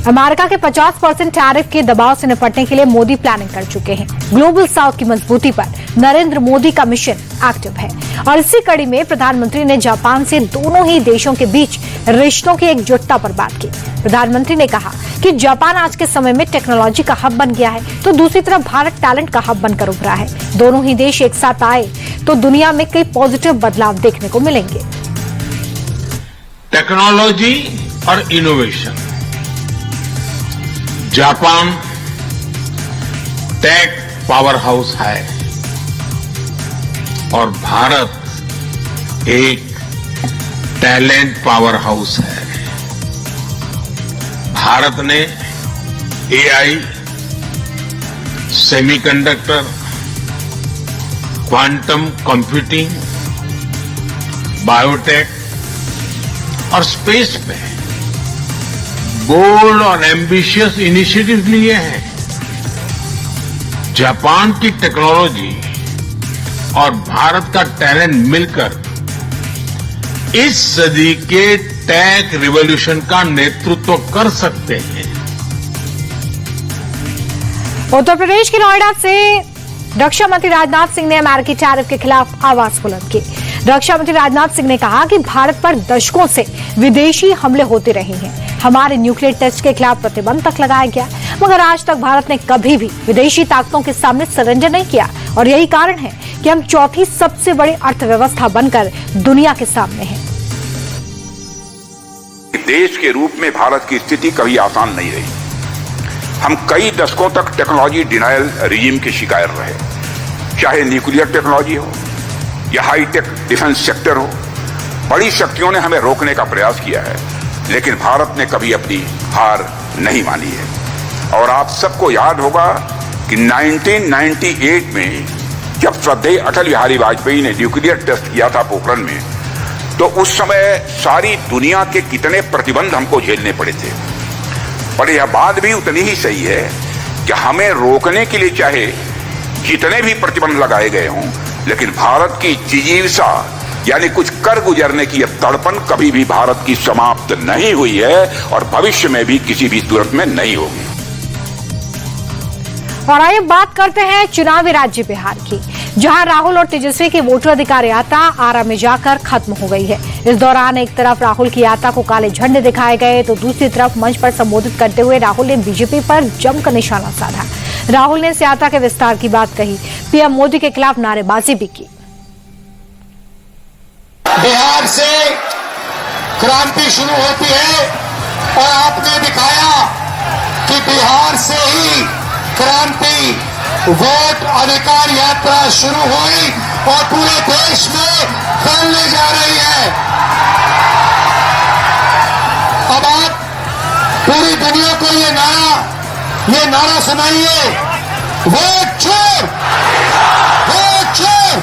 America के 50% tariff के दबाव से निपटने के लिए मोदी प्लानिंग कर चुके हैं। ग्लोबल साउथ की मजबूती पर नरेंद्र मोदी का मिशन एक्टिव है और इसी कड़ी में प्रधानमंत्री ने जापान से दोनों ही देशों के बीच रिश्तों की एकजुटता पर बात की। प्रधानमंत्री ने कहा कि जापान आज के समय में टेक्नोलॉजी का हब बन गया है, तो दूसरी तरफ भारत टैलेंट का हब बनकर उभरा है। दोनों ही देश एक साथ आए तो दुनिया में कई पॉजिटिव बदलाव देखने को मिलेंगे। टेक्नोलॉजी और innovation, Japan tech power house है और भारत एक टैलेंट पावर हाउस है। भारत ने AI, semiconductor, quantum computing, biotech और स्पेस में बोल्ड और एम्बिशियस इनिशिएटिव लिए हैं। जापान की टेक्नोलॉजी और भारत का टैलेंट मिलकर इस सदी के टेक रिवॉल्यूशन का नेतृत्व कर सकते हैं। उत्तर प्रदेश के नोएडा से रक्षा मंत्री राजनाथ सिंह ने अमेरिकी टैरिफ के खिलाफ आवाज बुलंद की। रक्षा मंत्री राजनाथ सिंह ने कहा कि भारत पर दशकों से विदेशी हमले होते रहे हैं। हमारे न्यूक्लियर टेस्ट के खिलाफ प्रतिबंध तक लगाया गया, मगर आज तक भारत ने कभी भी विदेशी ताकतों के सामने सरेंडर नहीं किया और यही कारण है कि हम चौथी सबसे बड़ी अर्थव्यवस्था बनकर दुनिया के सामने हैं। देश के रूप में भारत की स्थिति कभी आसान नहीं रही। हम कई दशकों तक टेक्नोलॉजी डिनायल रिजीम के शिकार रहे, चाहे न्यूक्लियर टेक्नोलॉजी हो या हाईटेक डिफेंस सेक्टर हो। बड़ी शक्तियों ने हमें रोकने का प्रयास किया है, लेकिन भारत ने कभी अपनी हार नहीं मानी है। और आप सबको याद होगा कि 1998 में जब श्रद्धेय अटल बिहारी वाजपेयी ने न्यूक्लियर टेस्ट किया था पोखरण में, तो उस समय सारी दुनिया के कितने प्रतिबंध हमको झेलने पड़े थे। और यह बात भी उतनी ही सही है कि हमें रोकने के लिए चाहे जितने भी प्रतिबंध लगाए गए हों, लेकिन भारत की जिजीविका यानी कुछ कर गुजरने की यह तड़पन कभी भी भारत की समाप्त नहीं हुई है और भविष्य में भी किसी भी सूरत में नहीं होगी। और आइए बात करते हैं चुनावी राज्य बिहार की, जहां राहुल और तेजस्वी की वोटर अधिकार यात्रा आरा में जाकर खत्म हो गई है। इस दौरान एक तरफ राहुल की यात्रा को काले झंडे दिखाए गए, तो दूसरी तरफ मंच पर संबोधित करते हुए राहुल ने बीजेपी पर जमकर निशाना साधा। राहुल ने इस यात्रा के विस्तार की बात कही, पीएम मोदी के खिलाफ नारेबाजी भी की। बिहार से क्रांति शुरू होती है और आपने दिखाया कि बिहार से ही क्रांति वोट अधिकार यात्रा शुरू हुई और पूरे देश में फैलने जा रही है। अब आप पूरी दुनिया को ये नारा सुनाइए, वोट चोर, वोट चोर।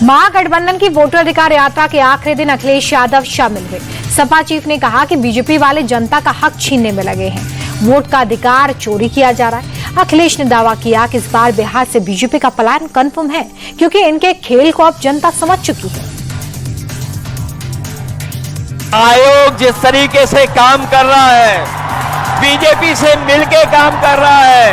महागठबंधन की वोटर अधिकार यात्रा के आखिरी दिन अखिलेश यादव शामिल हुए। सपा चीफ ने कहा कि बीजेपी वाले जनता का हक छीनने में लगे हैं, वोट का अधिकार चोरी किया जा रहा है। अखिलेश ने दावा किया कि इस बार बिहार से बीजेपी का पलायन कंफर्म है, क्योंकि इनके खेल को अब जनता समझ चुकी है। आयोग जिस तरीके से काम कर रहा है, बीजेपी से मिलके काम कर रहा है,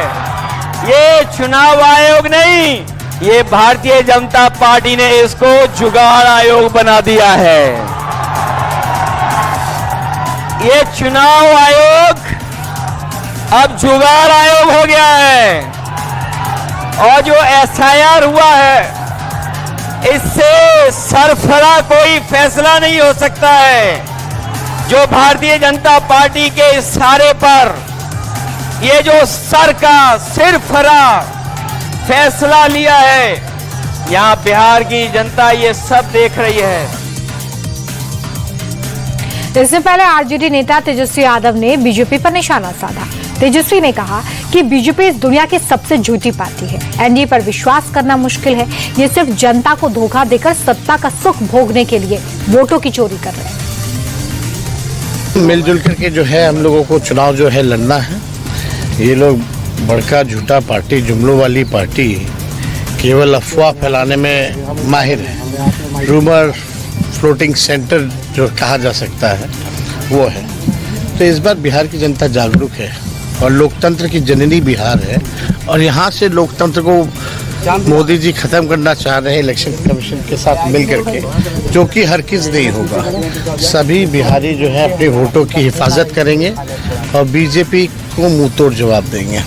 ये चुनाव आयोग नहीं, ये भारतीय जनता पार्टी ने इसको जुगाड़ आयोग बना दिया है। ये चुनाव आयोग अब जुगाड़ आयोग हो गया है और जो एसआईआर हुआ है, इससे सरफरा कोई फैसला नहीं हो सकता है। जो भारतीय जनता पार्टी के इशारे पर ये जो सर का सिरफरा फैसला लिया है, यहां बिहार की जनता ये सब देख रही है। इससे पहले आरजेडी नेता तेजस्वी यादव ने बीजेपी पर निशाना साधा। तेजस्वी ने कहा कि बीजेपी इस दुनिया की सबसे झूठी पार्टी है, एनडीए पर विश्वास करना मुश्किल है, ये सिर्फ जनता को धोखा देकर सत्ता का सुख भोगने के लिए वोटों की चोरी कर रहे हैं। मिलजुल करके जो है हम लोगों को चुनाव जो है लड़ना है। ये लोग बड़का झूठा पार्टी, जुमलों वाली पार्टी, केवल अफवाह फैलाने में माहिर है। रूमर फ्लोटिंग सेंटर जो कहा जा सकता है, वो है। तो इस बार बिहार की जनता जागरूक है और लोकतंत्र की जननी बिहार है और यहाँ से लोकतंत्र को मोदी जी खत्म करना चाह रहे हैं इलेक्शन कमीशन के साथ मिलकर के, जो कि हर किस नहीं होगा। सभी बिहारी जो है अपने वोटों की हिफाजत करेंगे और बीजेपी को मुंहतोड़ जवाब देंगे।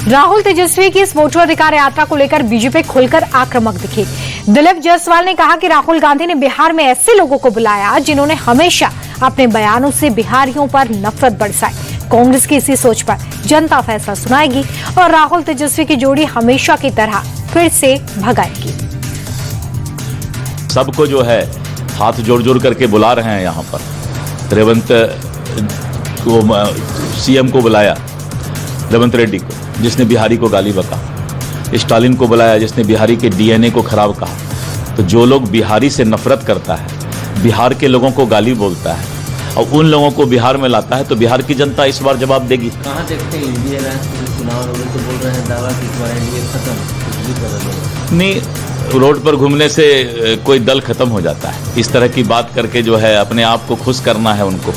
राहुल तेजस्वी की इस वोटर अधिकार यात्रा को लेकर बीजेपी खुलकर आक्रामक दिखी। दिलीप जायसवाल ने कहा कि राहुल गांधी ने बिहार में ऐसे लोगों को बुलाया जिन्होंने हमेशा अपने बयानों से बिहारियों पर नफरत बरसाई। कांग्रेस की इसी सोच पर जनता फैसला सुनाएगी और राहुल तेजस्वी की जोड़ी हमेशा की तरह फिर से भगाएगी। सबको जो है हाथ जोड़ जोड़ करके बुला रहे हैं यहाँ पर। रेवंत को सीएम को बुलाया, रेवंत रेड्डी को जिसने बिहारी को गाली बका, स्टालिन को बुलाया जिसने बिहारी के डीएनए को खराब कहा। तो जो लोग बिहारी से नफरत करता है, बिहार के लोगों को गाली बोलता है और उन लोगों को बिहार में लाता है, तो बिहार की जनता इस बार जवाब देगी। कहाँ देखते हैं इंडिया चुनाव तो बोल रहे हैं दावा कि इस बार एनडीए खत्म नहीं, रोड पर घूमने से कोई दल खत्म हो जाता है। इस तरह की बात करके जो है अपने आप को खुश करना है उनको।